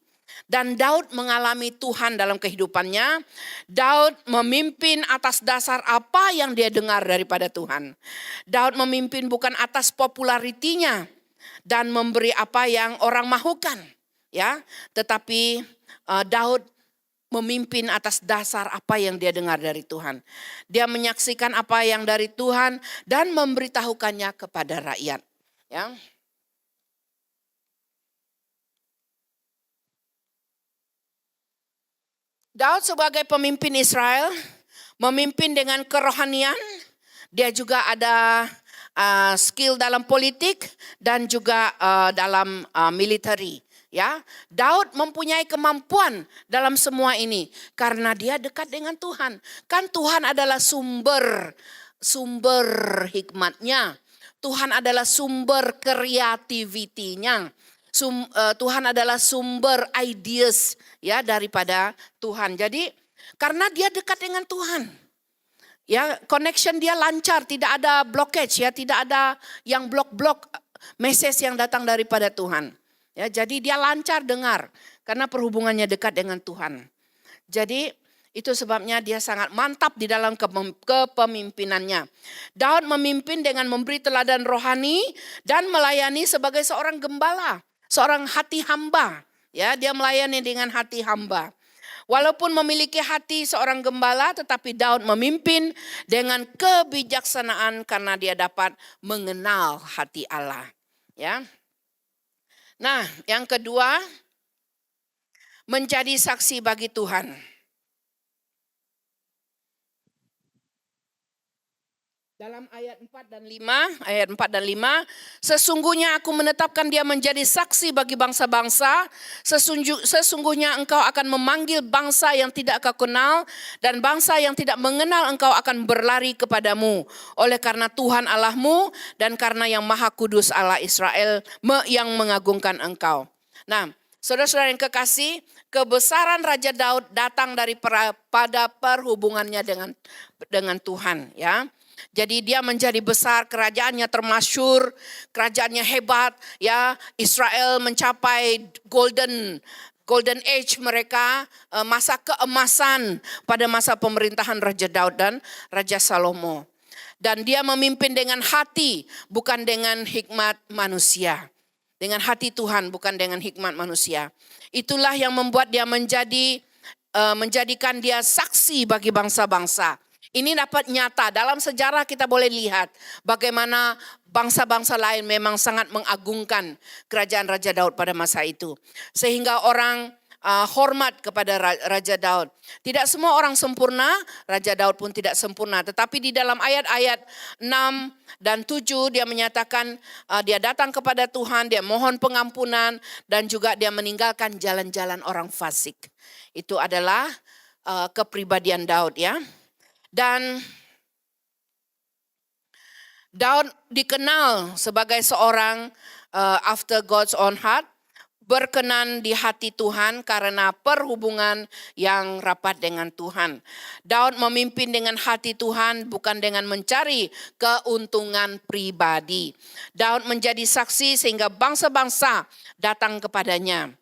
Dan Daud mengalami Tuhan dalam kehidupannya. Daud memimpin atas dasar apa yang dia dengar daripada Tuhan. Daud memimpin bukan atas popularitinya dan memberi apa yang orang mahukan, ya. Tetapi Daud memimpin atas dasar apa yang dia dengar dari Tuhan. Dia menyaksikan apa yang dari Tuhan dan memberitahukannya kepada rakyat, ya. Daud sebagai pemimpin Israel, memimpin dengan kerohanian, dia juga ada skill dalam politik dan juga dalam military. Ya, Daud mempunyai kemampuan dalam semua ini karena dia dekat dengan Tuhan. Kan Tuhan adalah sumber hikmatnya. Tuhan adalah sumber kreativitinya. Tuhan adalah sumber ideas, ya, daripada Tuhan. Jadi karena dia dekat dengan Tuhan, ya, connection dia lancar, tidak ada blockage, ya, tidak ada yang blok-blok message yang datang daripada Tuhan. Ya, jadi dia lancar dengar karena perhubungannya dekat dengan Tuhan. Jadi itu sebabnya dia sangat mantap di dalam kepemimpinannya. Daud memimpin dengan memberi teladan rohani dan melayani sebagai seorang gembala. Seorang hati hamba, ya, dia melayani dengan hati hamba. Walaupun memiliki hati seorang gembala, tetapi Daud memimpin dengan kebijaksanaan karena dia dapat mengenal hati Allah, ya. Nah, yang kedua, menjadi saksi bagi Tuhan. Dalam ayat 4 dan 5, sesungguhnya aku menetapkan dia menjadi saksi bagi bangsa-bangsa, sesungguhnya engkau akan memanggil bangsa yang tidak kau kenal, dan bangsa yang tidak mengenal engkau akan berlari kepadamu, oleh karena Tuhan Allahmu, dan karena yang Maha Kudus Allah Israel yang mengagungkan engkau. Nah, saudara-saudara yang kekasih, kebesaran Raja Daud datang pada perhubungannya dengan Tuhan, ya. Jadi dia menjadi besar, kerajaannya termasyur, kerajaannya hebat, ya. Israel mencapai golden age mereka, masa keemasan pada masa pemerintahan Raja Daud dan Raja Salomo. Dan dia memimpin dengan hati, bukan dengan hikmat manusia. Dengan hati Tuhan, bukan dengan hikmat manusia. Itulah yang membuat dia menjadikan dia saksi bagi bangsa-bangsa. Ini dapat nyata, dalam sejarah kita boleh lihat bagaimana bangsa-bangsa lain memang sangat mengagungkan kerajaan Raja Daud pada masa itu. Sehingga orang hormat kepada Raja Daud. Tidak semua orang sempurna, Raja Daud pun tidak sempurna. Tetapi di dalam ayat-ayat 6 dan 7 dia menyatakan dia datang kepada Tuhan, dia mohon pengampunan dan juga dia meninggalkan jalan-jalan orang fasik. Itu adalah kepribadian Daud, ya. Dan Daud dikenal sebagai seorang after God's own heart, berkenan di hati Tuhan karena perhubungan yang rapat dengan Tuhan. Daud memimpin dengan hati Tuhan, bukan dengan mencari keuntungan pribadi. Daud menjadi saksi sehingga bangsa-bangsa datang kepadanya.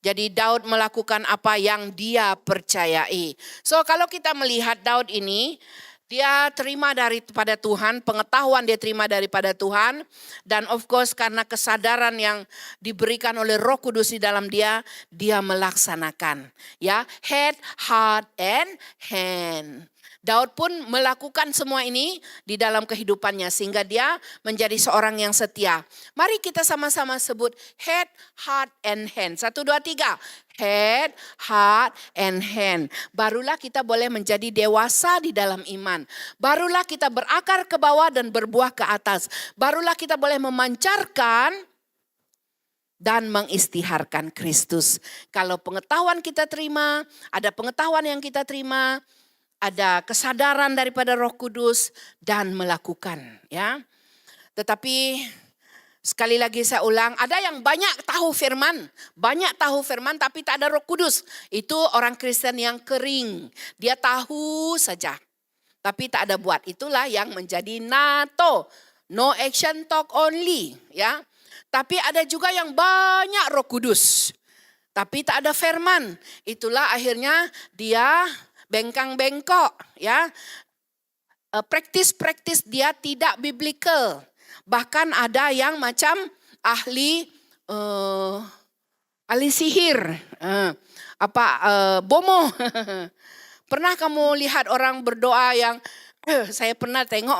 Jadi Daud melakukan apa yang dia percayai. So kalau kita melihat Daud ini, Dia terima daripada Tuhan, pengetahuan dia terima daripada Tuhan. Dan of course karena kesadaran yang diberikan oleh Roh Kudus di dalam dia, dia melaksanakan. Ya, head, heart, and hand. Daud pun melakukan semua ini di dalam kehidupannya sehingga dia menjadi seorang yang setia. Mari kita sama-sama sebut head, heart, and hand. 1, 2, 3. Head, heart, and hand. Barulah kita boleh menjadi dewasa di dalam iman. Barulah kita berakar ke bawah dan berbuah ke atas. Barulah kita boleh memancarkan dan mengistiharkan Kristus. Kalau pengetahuan kita terima, ada pengetahuan yang kita terima, ada kesadaran daripada Roh Kudus dan melakukan, ya. Tetapi sekali lagi saya ulang, ada yang banyak tahu firman tapi tak ada Roh Kudus. Itu orang Kristen yang kering. Dia tahu saja tapi tak ada buat. Itulah yang menjadi NATO. No action, talk only, ya. Tapi ada juga yang banyak Roh Kudus tapi tak ada firman. Itulah akhirnya dia bengkang-bengkok, ya. Praktis-praktis dia tidak biblical. Bahkan ada yang macam ahli sihir, bomoh. Pernah kamu lihat orang berdoa yang saya pernah tengok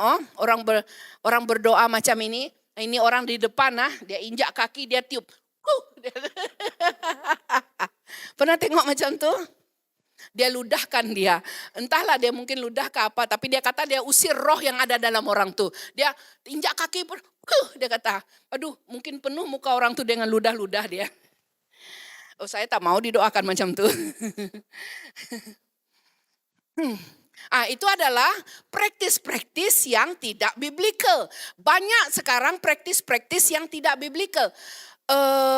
orang berdoa macam ini. Ini orang di depan dia injak kaki dia tiup. Pernah tengok macam tu? Dia ludahkan dia. Entahlah dia mungkin ludah ke apa. Tapi dia kata dia usir roh yang ada dalam orang tu. Dia injak kaki pun. Dia kata. Aduh mungkin penuh muka orang tu dengan ludah-ludah dia. Oh saya tak mau didoakan macam tu. Itu adalah praktis-praktis yang tidak biblical. Banyak sekarang praktis-praktis yang tidak biblical.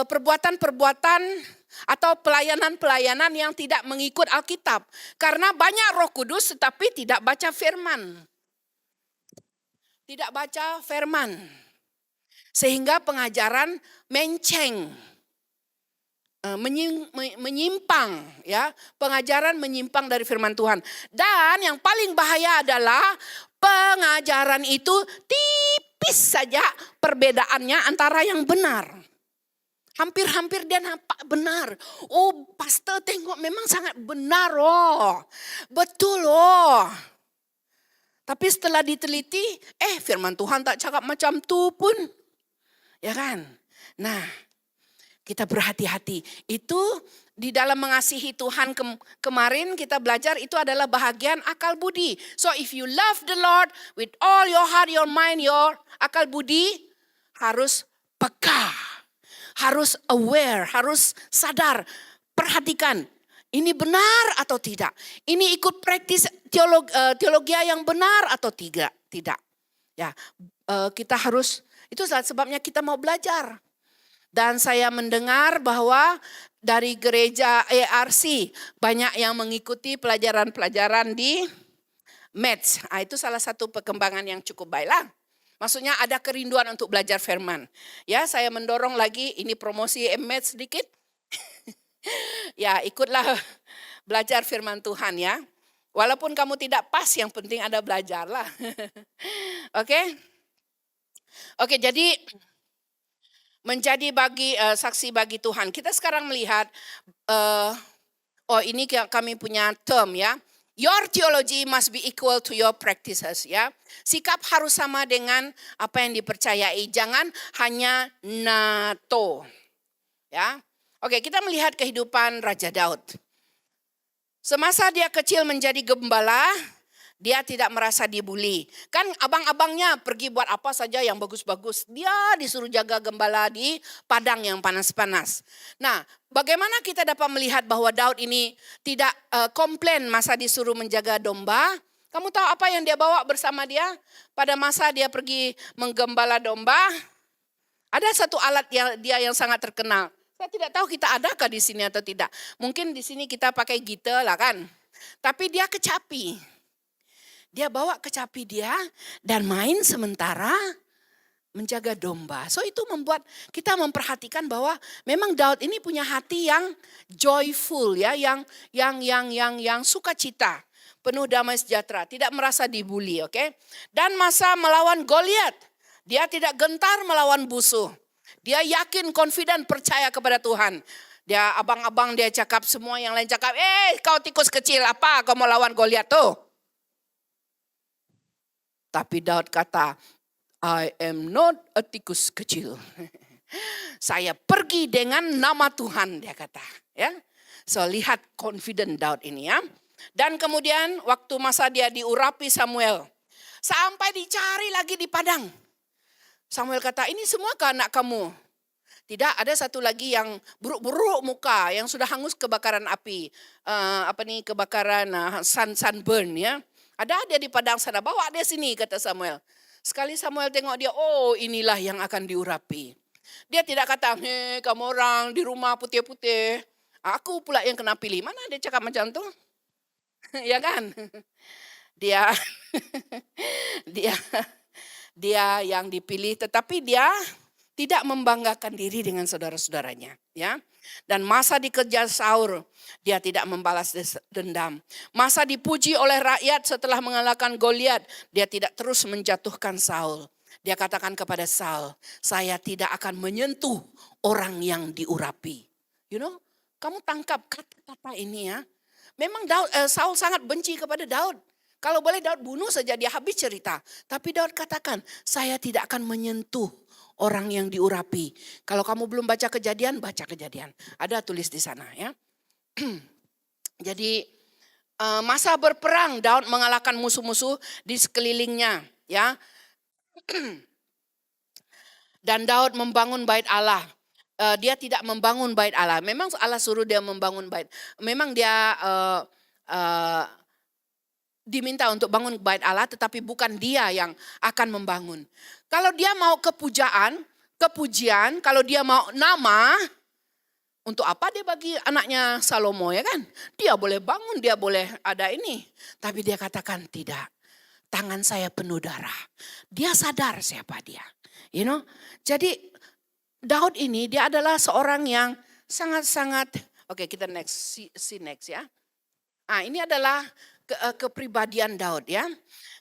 Perbuatan-perbuatan atau pelayanan-pelayanan yang tidak mengikut Alkitab. Karena banyak Roh Kudus tetapi tidak baca firman. Tidak baca firman. Sehingga pengajaran menceng. Menyimpang, ya. Pengajaran menyimpang dari firman Tuhan. Dan yang paling bahaya adalah pengajaran itu tipis saja perbedaannya antara yang benar. Hampir-hampir dia nampak benar. Oh, pastor tengok memang sangat benar loh. Betul loh. Tapi setelah diteliti, firman Tuhan tak cakap macam tu pun. Ya kan? Nah, kita berhati-hati. Itu di dalam mengasihi Tuhan kemarin kita belajar itu adalah bahagian akal budi. So if you love the Lord with all your heart, your mind, your akal budi harus peka. Harus aware, harus sadar, perhatikan ini benar atau tidak. Ini ikut praktis teologi yang benar atau tidak. Ya, kita harus, itu sebabnya kita mau belajar. Dan saya mendengar bahwa dari gereja ARC banyak yang mengikuti pelajaran-pelajaran di Maths. Itu salah satu perkembangan yang cukup baiklah. Maksudnya ada kerinduan untuk belajar firman. Ya, saya mendorong lagi ini promosi Maths sedikit. Ya, ikutlah belajar firman Tuhan ya. Walaupun kamu tidak pas, yang penting ada belajarlah. Oke, jadi menjadi saksi bagi Tuhan. Kita sekarang melihat, ini kami punya term ya. Your theology must be equal to your practices, ya. Sikap harus sama dengan apa yang dipercayai, jangan hanya NATO. Ya. Oke, kita melihat kehidupan Raja Daud. Semasa dia kecil menjadi gembala, dia tidak merasa dibuli. Kan abang-abangnya pergi buat apa saja yang bagus-bagus. Dia disuruh jaga gembala di padang yang panas-panas. Nah, bagaimana kita dapat melihat bahwa Daud ini tidak komplain masa disuruh menjaga domba? Kamu tahu apa yang dia bawa bersama dia? Pada masa dia pergi menggembala domba, ada satu alat yang sangat terkenal. Saya tidak tahu kita adakah di sini atau tidak. Mungkin di sini kita pakai gitar lah kan. Tapi dia kecapi. Dia bawa kecapi dia dan main sementara menjaga domba. So itu membuat kita memperhatikan bahwa memang Daud ini punya hati yang joyful ya, yang sukacita. penuh damai sejahtera, tidak merasa dibully, oke? Dan Masa melawan Goliat, dia tidak gentar melawan musuh. Dia yakin, confident, percaya kepada Tuhan. Dia abang-abang dia cakap, semua yang lain cakap, kau tikus kecil, apa kau mau lawan Goliat tuh? Tapi Daud kata, I am not a tikus kecil. Saya pergi dengan nama Tuhan, dia kata. Ya, so lihat confident Daud ini ya. Dan kemudian waktu masa dia diurapi Samuel, sampai dicari lagi di padang. Samuel kata, ini semua ke anak kamu? Tidak, ada satu lagi yang buruk-buruk muka, yang sudah hangus kebakaran api, kebakaran sunburn ya. Ada dia di padang sana, bawa dia sini, kata Samuel. Sekali Samuel tengok dia, oh inilah yang akan diurapi. Dia tidak kata, kamu orang di rumah putih-putih, aku pula yang kena pilih. Mana dia cakap macam tu? Ya kan? Dia dia yang dipilih, tetapi dia tidak membanggakan diri dengan saudara-saudaranya, ya. Dan Masa dikejar Saul, dia tidak membalas dendam. Masa dipuji oleh rakyat setelah mengalahkan Goliat, dia tidak terus menjatuhkan Saul. Dia katakan kepada Saul, saya tidak akan menyentuh orang yang diurapi. You know, kamu tangkap kata-kata ini ya. Memang Saul sangat benci kepada Daud. Kalau boleh Daud bunuh saja, dia habis cerita. Tapi Daud katakan, saya tidak akan menyentuh orang yang diurapi. Kalau kamu belum baca Kejadian, baca Kejadian. Ada tulis di sana ya. Jadi masa berperang, Daud mengalahkan musuh-musuh di sekelilingnya ya. Dan Daud membangun bait Allah. Dia tidak membangun bait Allah. Memang Allah suruh dia membangun bait. Memang dia diminta untuk bangun bait Allah, tetapi bukan dia yang akan membangun. Kalau dia mau kepujian, kalau dia mau nama, untuk apa dia bagi anaknya Salomo ya kan? Dia boleh bangun, dia boleh ada ini. Tapi dia katakan tidak. Tangan saya penuh darah. Dia sadar siapa dia. You know? Jadi Daud ini dia adalah seorang yang sangat-sangat, oke kita next, see next ya. Ini adalah kepribadian Daud ya.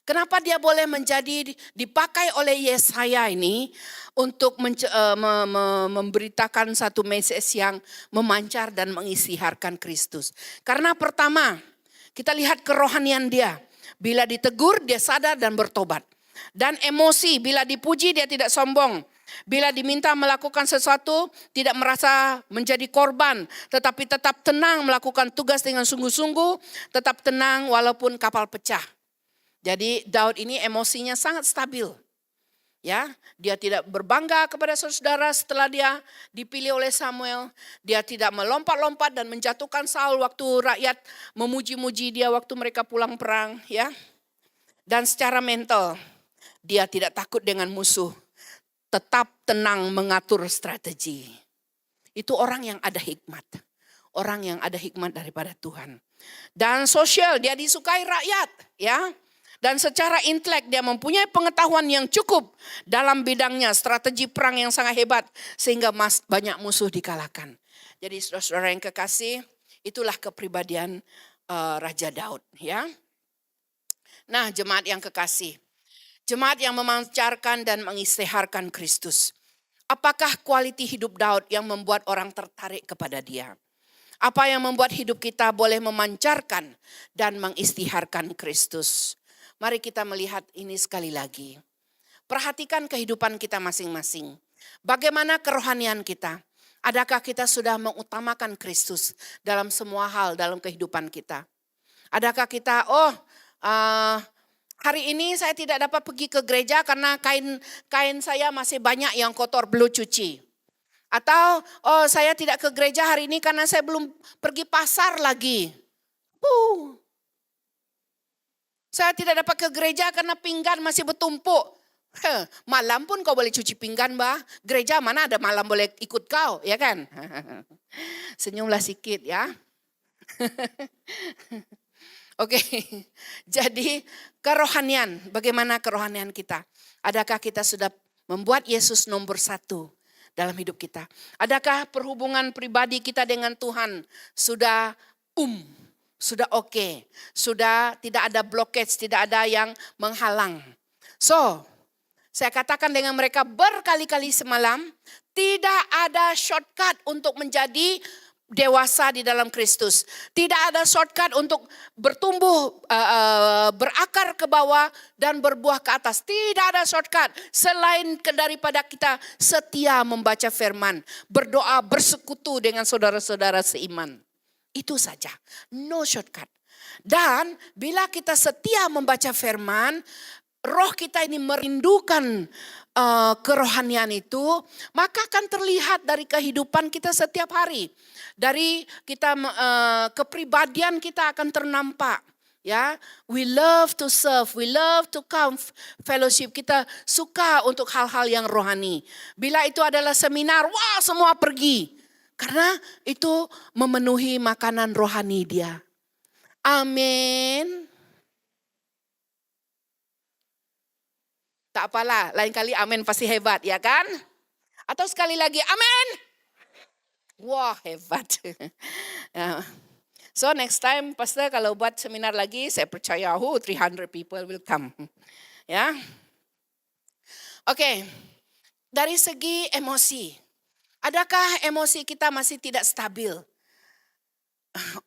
Kenapa dia boleh menjadi dipakai oleh Yesaya ini untuk memberitakan satu message yang memancar dan mengisytiharkan Kristus. Karena pertama, kita lihat kerohanian dia. Bila ditegur dia sadar dan bertobat. Dan emosi, bila dipuji dia tidak sombong. Bila diminta melakukan sesuatu tidak merasa menjadi korban. Tetapi tetap tenang melakukan tugas dengan sungguh-sungguh. Tetap tenang walaupun kapal pecah. Jadi Daud ini emosinya sangat stabil. Ya, dia tidak berbangga kepada saudara setelah dia dipilih oleh Samuel. Dia tidak melompat-lompat dan menjatuhkan Saul waktu rakyat memuji-muji dia waktu mereka pulang perang, ya. Dan secara mental, dia tidak takut dengan musuh. Tetap tenang mengatur strategi. Itu orang yang ada hikmat. Orang yang ada hikmat daripada Tuhan. Dan sosial, dia disukai rakyat, ya. Dan secara intelek dia mempunyai pengetahuan yang cukup dalam bidangnya, strategi perang yang sangat hebat sehingga banyak musuh dikalahkan. Jadi saudara-saudara yang kekasih, itulah kepribadian Raja Daud ya. Nah, jemaat yang kekasih, jemaat yang memancarkan dan mengisytiharkan Kristus. Apakah kualiti hidup Daud yang membuat orang tertarik kepada dia? Apa yang membuat hidup kita boleh memancarkan dan mengisytiharkan Kristus? Mari kita melihat ini sekali lagi. Perhatikan kehidupan kita masing-masing. Bagaimana kerohanian kita? Adakah kita sudah mengutamakan Kristus dalam semua hal dalam kehidupan kita? Adakah kita, hari ini saya tidak dapat pergi ke gereja karena kain saya masih banyak yang kotor belum cuci. Atau, saya tidak ke gereja hari ini karena saya belum pergi pasar lagi. Saya tidak dapat ke gereja karena pinggan masih bertumpuk. Malam pun kau boleh cuci pinggan, bah. Gereja mana ada malam boleh ikut kau, ya kan? Senyumlah sikit ya. Oke, jadi kerohanian, bagaimana kerohanian kita? Adakah kita sudah membuat Yesus nomor 1 dalam hidup kita? Adakah perhubungan pribadi kita dengan Tuhan sudah sudah oke, sudah tidak ada blockage, tidak ada yang menghalang. So, saya katakan dengan mereka berkali-kali semalam, tidak ada shortcut untuk menjadi dewasa di dalam Kristus. Tidak ada shortcut untuk bertumbuh, berakar ke bawah dan berbuah ke atas. Tidak ada shortcut selain daripada kita setia membaca firman, berdoa, bersekutu dengan saudara-saudara seiman. Itu saja, no shortcut. Dan bila kita setia membaca firman, roh kita ini merindukan kerohanian itu, maka akan terlihat dari kehidupan kita setiap hari. Dari kita kepribadian kita akan ternampak. Ya, we love to serve, we love to come fellowship. Kita suka untuk hal-hal yang rohani. Bila itu adalah seminar, wah semua pergi. Karena itu memenuhi makanan rohani dia. Amin. Tak apalah, lain kali amin pasti hebat, ya kan? Atau sekali lagi, amin. Wah, hebat. So next time, Pastor kalau buat seminar lagi, saya percaya 300 people will come. Ya. Oke. Dari segi emosi. Adakah emosi kita masih tidak stabil?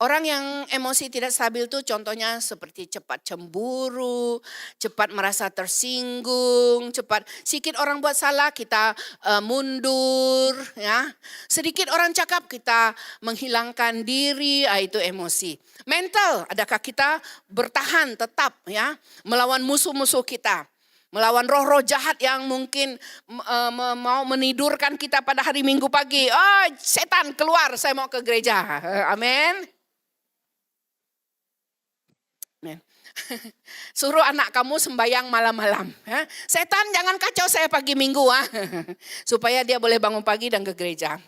Orang yang emosi tidak stabil itu contohnya seperti cepat cemburu, cepat merasa tersinggung, cepat sedikit orang buat salah kita mundur, ya. Sedikit orang cakap kita menghilangkan diri, itu emosi. Mental, adakah kita bertahan tetap ya melawan musuh-musuh kita? Melawan roh-roh jahat yang mungkin mau menidurkan kita pada hari Minggu pagi. Oh, setan keluar, saya mau ke gereja. Amin. Suruh anak kamu sembahyang malam-malam. Setan jangan kacau saya pagi Minggu. Supaya dia boleh bangun pagi dan ke gereja.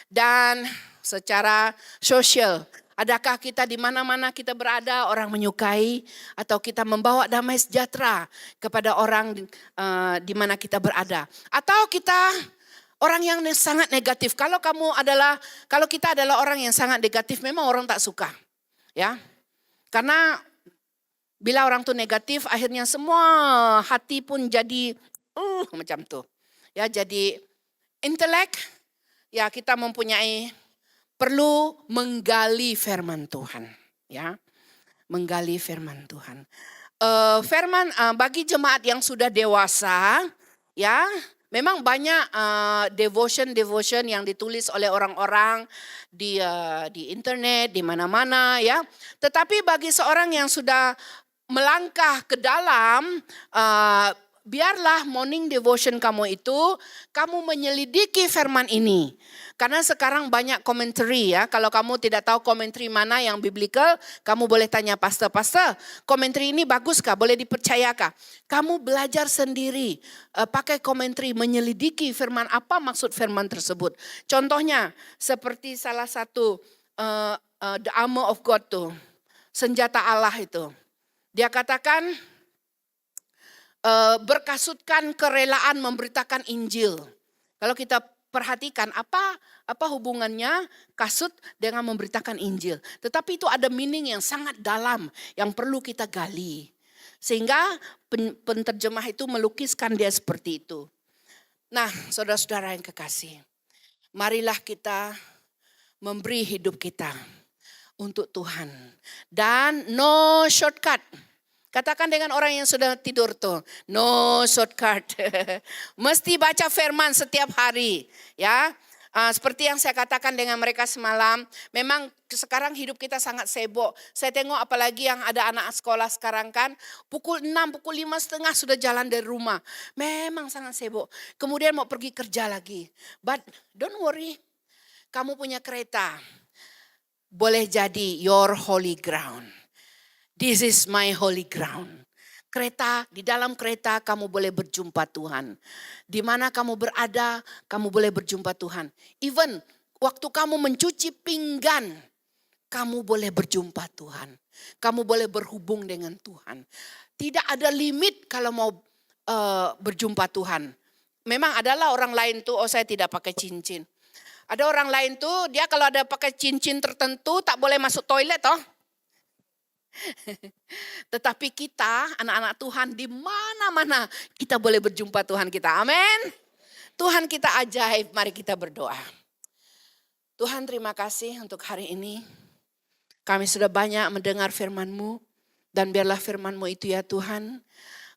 Dan secara sosial. Adakah kita di mana-mana kita berada orang menyukai atau kita membawa damai sejahtera kepada orang di mana kita berada? Atau kita orang yang sangat negatif. Kalau kita adalah orang yang sangat negatif, memang orang tak suka. Ya. Karena bila orang tuh negatif, akhirnya semua hati pun jadi macam tuh. Ya, jadi intelek ya kita mempunyai perlu menggali firman Tuhan, ya, menggali firman Tuhan. Firman bagi jemaat yang sudah dewasa, ya, memang banyak devotion yang ditulis oleh orang-orang di internet, di mana-mana, ya. Tetapi bagi seorang yang sudah melangkah ke dalam, biarlah morning devotion kamu itu, kamu menyelidiki firman ini. Karena sekarang banyak komentari ya. Kalau kamu tidak tahu komentari mana yang biblical, kamu boleh tanya pastor, komentari ini baguskah? Boleh dipercayakah? Kamu belajar sendiri, pakai komentari, menyelidiki firman, apa maksud firman tersebut. Contohnya seperti salah satu the armor of God tuh, senjata Allah itu. Dia katakan berkasutkan kerelaan memberitakan Injil. Kalau kita perhatikan apa hubungannya kasut dengan memberitakan Injil. Tetapi itu ada meaning yang sangat dalam yang perlu kita gali. Sehingga penterjemah itu melukiskan dia seperti itu. Nah, saudara-saudara yang kekasih, marilah kita memberi hidup kita untuk Tuhan. Dan no shortcut. Katakan dengan orang yang sudah tidur tuh, no shortcut. Mesti baca firman setiap hari, ya. Seperti yang saya katakan dengan mereka semalam, memang sekarang hidup kita sangat sibuk. Saya tengok apalagi yang ada anak sekolah sekarang kan, pukul 6, pukul 5:30 sudah jalan dari rumah. Memang sangat sibuk. Kemudian mau pergi kerja lagi. But don't worry, kamu punya kereta. Boleh jadi your holy ground. This is my holy ground. Kereta, di dalam kereta kamu boleh berjumpa Tuhan. Di mana kamu berada, kamu boleh berjumpa Tuhan. Even waktu kamu mencuci pinggan, kamu boleh berjumpa Tuhan. Kamu boleh berhubung dengan Tuhan. Tidak ada limit kalau mau berjumpa Tuhan. Memang adalah orang lain tuh, saya tidak pakai cincin. Ada orang lain tuh, dia kalau ada pakai cincin tertentu tak boleh masuk toilet toh. Tetapi kita, anak-anak Tuhan, di mana-mana kita boleh berjumpa Tuhan kita. Amin. Tuhan kita ajaib, mari kita berdoa. Tuhan, terima kasih untuk hari ini. Kami sudah banyak mendengar firman-Mu, dan biarlah firman-Mu itu ya Tuhan,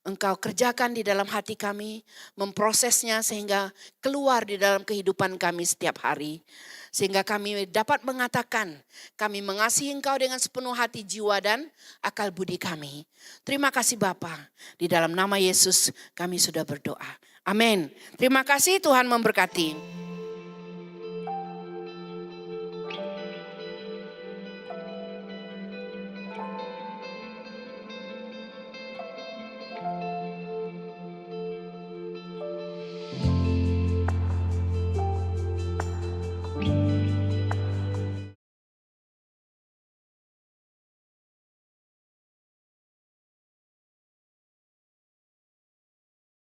Engkau kerjakan di dalam hati kami, memprosesnya sehingga keluar di dalam kehidupan kami setiap hari. Sehingga kami dapat mengatakan, kami mengasihi Engkau dengan sepenuh hati, jiwa, dan akal budi kami. Terima kasih Bapa, di dalam nama Yesus kami sudah berdoa. Amin. Terima kasih, Tuhan memberkati.